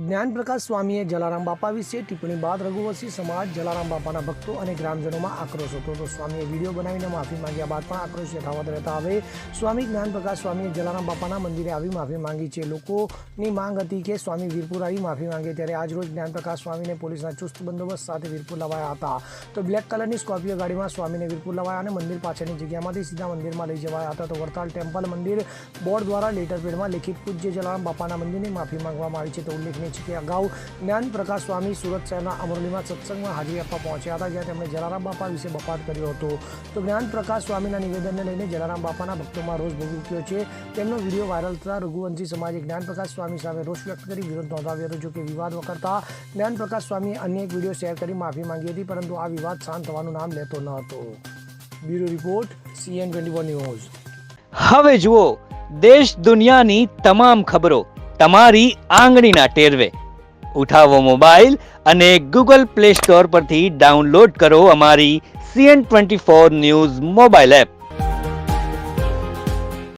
જ્ઞાનપ્રકાશ સ્વામીએ જલારામ બાપા વિશે ટિપ્પણી બાદ રઘુવંશી સમાજ, જલારામ બાપાના ભક્તો અને ગ્રામજનોમાં આક્રોશ હતો. તો સ્વામીએ વિડીયો બનાવીને માફી માંગ્યા બાદ પણ આક્રોશ યથાવત રહેતા હવે સ્વામી જ્ઞાનપ્રકાશ સ્વામીએ જલારામ બાપાના મંદિરે આવી માફી માંગી છે. લોકોની માંગ હતી કે સ્વામી વીરપુર આવી માફી માંગે, ત્યારે આજરોજ જ્ઞાનપ્રકાશ સ્વામીને પોલીસના ચુસ્ત બંદોબસ્ત સાથે વીરપુર લવાયા હતા. તો બ્લેક કલરની સ્કોર્પિયો ગાડીમાં સ્વામીને વીરપુર લવાયા અને મંદિર પાછળની જગ્યામાંથી સીધા મંદિરમાં લઈ જવાયા હતા. તો વડતાલ ટેમ્પલ મંદિર બોર્ડ દ્વારા લેટરપેડમાં લિખિત પૂજ્ય જલારામ બાપાના મંદિરની માફી માંગવામાં આવી છે. તો ઉલ્લેખનીય છે કે અગાઉ જ્ઞાનપ્રકાશ સ્વામી સુરત શહેરના અમરોલીમાં સત્સંગમાં હાજરી આપવા પહોંચ્યા હતા, જ્યાં તેમણે જલારામ બાપા વિશે બફાટ કર્યો હતો. તો જ્ઞાનપ્રકાશ સ્વામીના નિવેદનને લઈને જલારામ બાપાના ભક્તોમાં રોષ ભભૂક્યો છે. તેમનો વિડીયો વાયરલ થતાં રઘુવંશી સમાજે જ્ઞાનપ્રકાશ સ્વામી સામે રોષ વ્યક્ત કરી વિરોધ નોંધાવ્યો હતો. જોકે વિવાદ વકરતા જ્ઞાનપ્રકાશ સ્વામીએ અન્ય એક વિડીયો શેર કરી માફી માંગી હતી, પરંતુ આ વિવાદ શાંત થવાનું નામ લેતો ન હતો. Bureau report, CN24 news. હવે જુઓ દેશ દુનિયાની તમામ ખબરો તમારી આંગળીના ટેરવે. ઉઠાવો મોબાઈલ અને Google Play Store પરથી ડાઉનલોડ કરો અમારી CN24 ન્યૂઝ મોબાઈલ એપ.